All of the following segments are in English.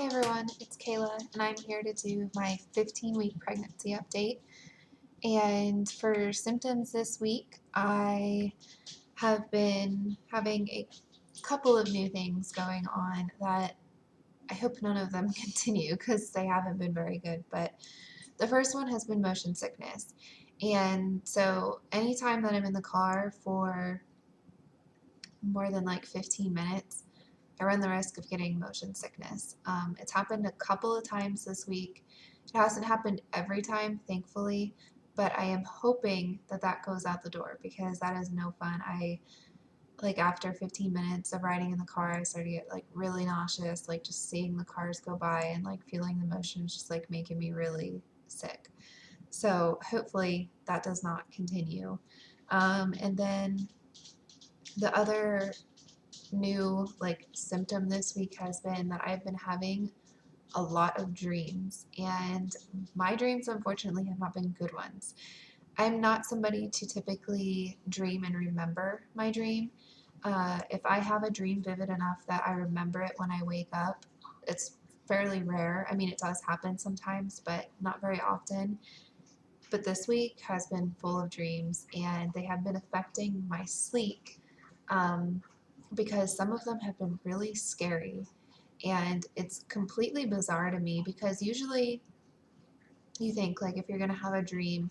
everyone, it's Kayla, and I'm here to do my 15-week pregnancy update. And for symptoms this week, I have been having a couple of new things going on that I hope none of them continue because they haven't been very good. But the first one has been motion sickness. And so anytime that I'm in the car for more than like 15 minutes, I run the risk of getting motion sickness. It's happened a couple of times this week. It hasn't happened every time, thankfully, but I am hoping that that goes out the door because that is no fun. Like after 15 minutes of riding in the car, I started to get like really nauseous, like just seeing the cars go by and like feeling the motion is just like making me really sick. So hopefully that does not continue. And then the other new like symptom this week has been that I've been having a lot of dreams, and my dreams unfortunately have not been good ones. I'm not somebody to typically dream and remember my dream. If I have a dream vivid enough that I remember it when I wake up, it's fairly rare. I mean, it does happen sometimes, but not very often. But this week has been full of dreams, and they have been affecting my sleep. Um, because some of them have been really scary. And it's completely bizarre to me because usually you think, like, if you're going to have a dream,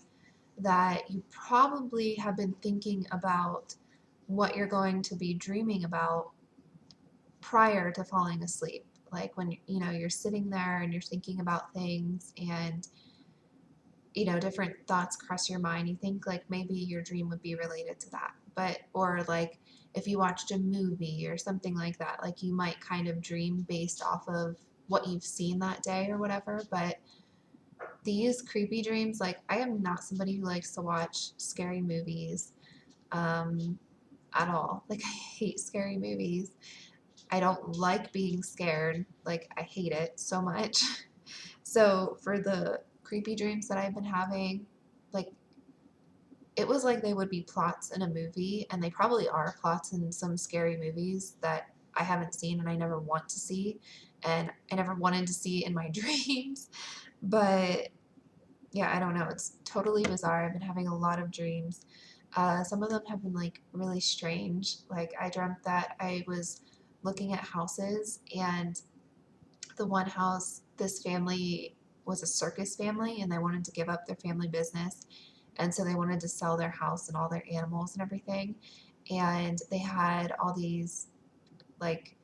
that you probably have been thinking about what you're going to be dreaming about prior to falling asleep. Like when you're sitting there and you're thinking about things, and different thoughts cross your mind. You think like maybe your dream would be related to that. But, or like if you watched a movie or something like that, like you might kind of dream based off of what you've seen that day or whatever. But these creepy dreams, like I am not somebody who likes to watch scary movies um, at all. Like I hate scary movies. I don't like being scared. Like I hate it so much. So for the creepy dreams that I've been having, like it was like they would be plots in a movie, and they probably are plots in some scary movies that I haven't seen and I never want to see, and I never wanted to see in my dreams. But yeah, I don't know. It's totally bizarre. I've been having a lot of dreams. Some of them have been like really strange. Like I dreamt that I was looking at houses, and the one house, this family was a circus family and they wanted to give up their family business. And so they wanted to sell their house and all their animals and everything. And they had all these like,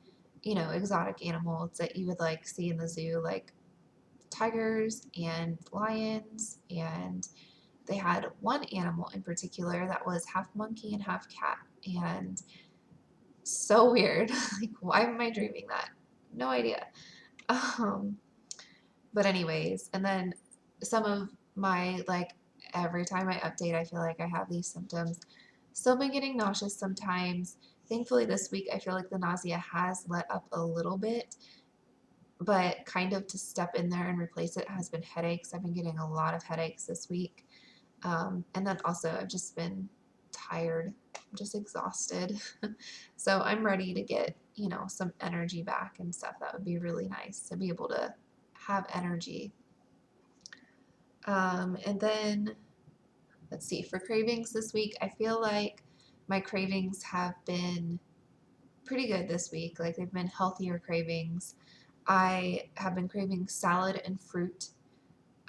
exotic animals that you would like see in the zoo, like tigers and lions. And they had one animal in particular that was half monkey and half cat. And so weird. Like, why am I dreaming that? No idea. Um, But anyways, and then some of my like every time I update, I feel like I have these symptoms. Still been getting nauseous sometimes. Thankfully this week I feel like the nausea has let up a little bit, but kind of to step in there and replace it has been headaches. I've been getting a lot of headaches this week. And then also I've just been tired, just exhausted. So I'm ready to get, some energy back and stuff. That would be really nice to be able to have energy. And then let's see, for cravings this week, I feel like my cravings have been pretty good this week. Like they've been healthier cravings. I have been craving salad and fruit,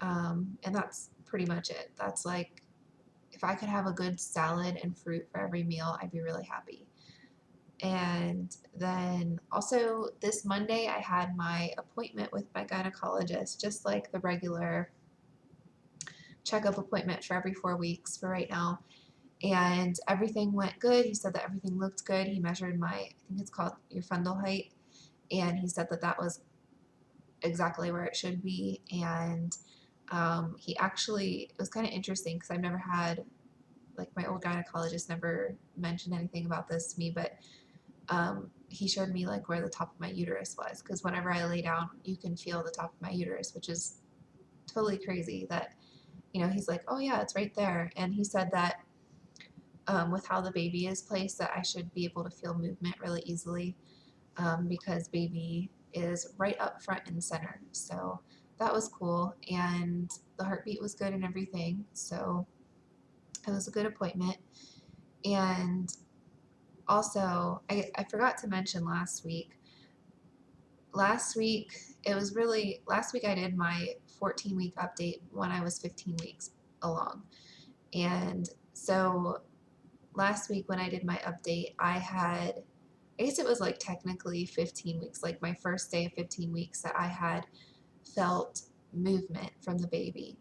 and that's pretty much it. That's like, if I could have a good salad and fruit for every meal, I'd be really happy. And then also this Monday, I had my appointment with my gynecologist, just like the regular checkup appointment for every 4 weeks for right now. And everything went good. He said that everything looked good. He measured my, I think it's called your fundal height, and he said that that was exactly where it should be. And he actually, it was kind of interesting because I've never had, like my old gynecologist never mentioned anything about this to me, but he showed me like where the top of my uterus was, because whenever I lay down, you can feel the top of my uterus, which is totally crazy that, he's like, oh yeah, it's right there. And he said that with how the baby is placed, that I should be able to feel movement really easily, because baby is right up front and center. So that was cool, and the heartbeat was good and everything. So it was a good appointment. And also, I forgot to mention last week. Last week, last week I did my 14-week update when I was 15 weeks along. And so last week when I did my update, I guess it was like technically 15 weeks, like my first day of 15 weeks that I had felt movement from the baby.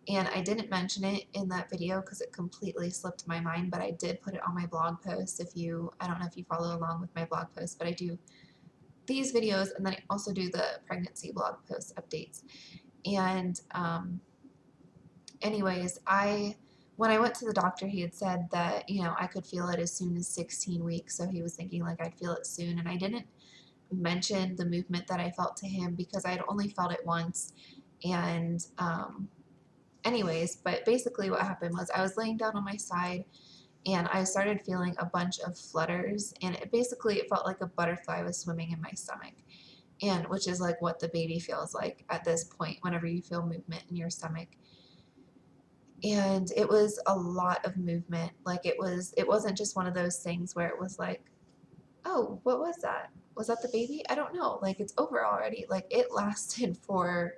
And I didn't mention it in that video because it completely slipped my mind, but I did put it on my blog post. I don't know if you follow along with my blog post, but I do these videos and then I also do the pregnancy blog post updates. And anyways, when I went to the doctor, he had said that, I could feel it as soon as 16 weeks. So he was thinking like I'd feel it soon. And I didn't mention the movement that I felt to him because I'd only felt it once. And anyways, but basically what happened was I was laying down on my side and I started feeling a bunch of flutters, and it felt like a butterfly was swimming in my stomach, and which is like what the baby feels like at this point whenever you feel movement in your stomach. And it was a lot of movement. Like it wasn't just one of those things where it was like, oh, what was that? Was that the baby? I don't know. Like it's over already. Like it lasted for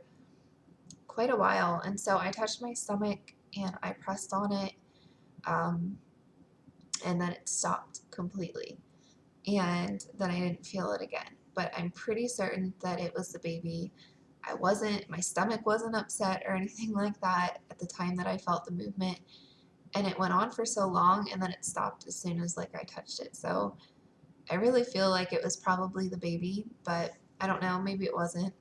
quite a while. And so I touched my stomach and I pressed on it. And then it stopped completely. And then I didn't feel it again. But I'm pretty certain that it was the baby. My stomach wasn't upset or anything like that at the time that I felt the movement. And it went on for so long and then it stopped as soon as like I touched it. So I really feel like it was probably the baby, but I don't know, maybe it wasn't.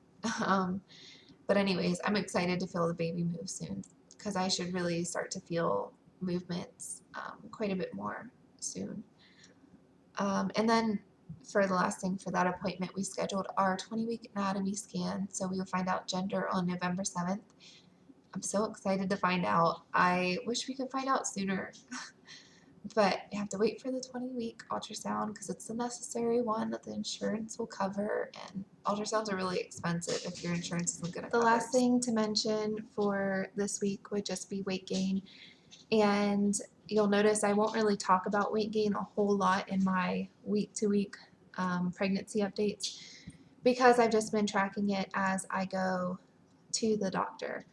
But anyways, I'm excited to feel the baby move soon because I should really start to feel movements quite a bit more soon. And then for the last thing for that appointment, we scheduled our 20-week anatomy scan. So we will find out gender on November 7th. I'm so excited to find out. I wish we could find out sooner, but you have to wait for the 20-week ultrasound because it's the necessary one that the insurance will cover, and ultrasounds are really expensive if your insurance isn't going to cover. The last thing to mention for this week would just be weight gain, and you'll notice I won't really talk about weight gain a whole lot in my week-to-week pregnancy updates because I've just been tracking it as I go to the doctor.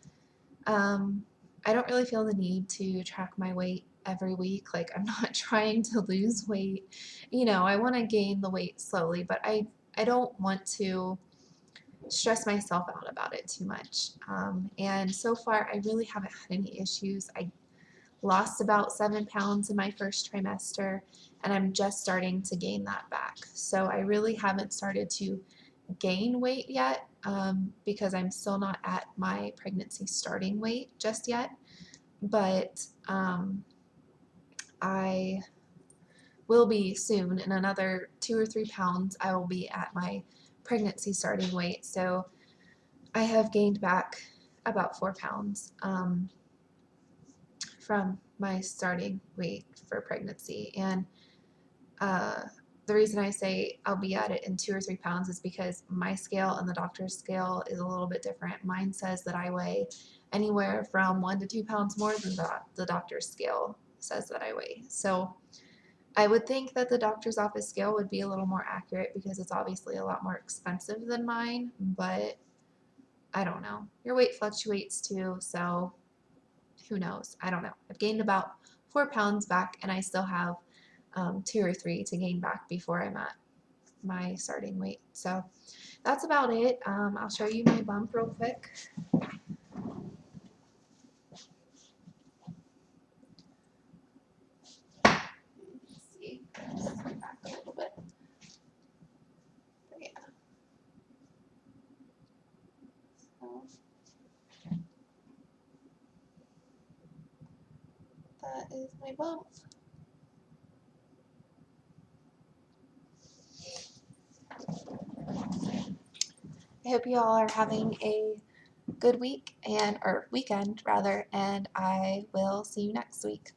I don't really feel the need to track my weight every week. Like I'm not trying to lose weight. I want to gain the weight slowly, but I don't want to stress myself out about it too much. And so far, I really haven't had any issues. I lost about 7 pounds in my first trimester, and I'm just starting to gain that back. So I really haven't started to gain weight yet because I'm still not at my pregnancy starting weight just yet. But I will be soon. In another 2 or 3 pounds, I will be at my pregnancy starting weight. So I have gained back about 4 pounds from my starting weight for pregnancy. And the reason I say I'll be at it in 2 or 3 pounds is because my scale and the doctor's scale is a little bit different. Mine says that I weigh anywhere from 1 to 2 pounds more than the doctor's scale says that I weigh. So I would think that the doctor's office scale would be a little more accurate because it's obviously a lot more expensive than mine, but I don't know. Your weight fluctuates too, so who knows? I don't know. I've gained about 4 pounds back, and I still have 2 or 3 to gain back before I'm at my starting weight. So that's about it. I'll show you my bump real quick. Let's see. Back a little bit. Yeah. So that is my bump. I hope you all are having a good week or weekend rather, and I will see you next week.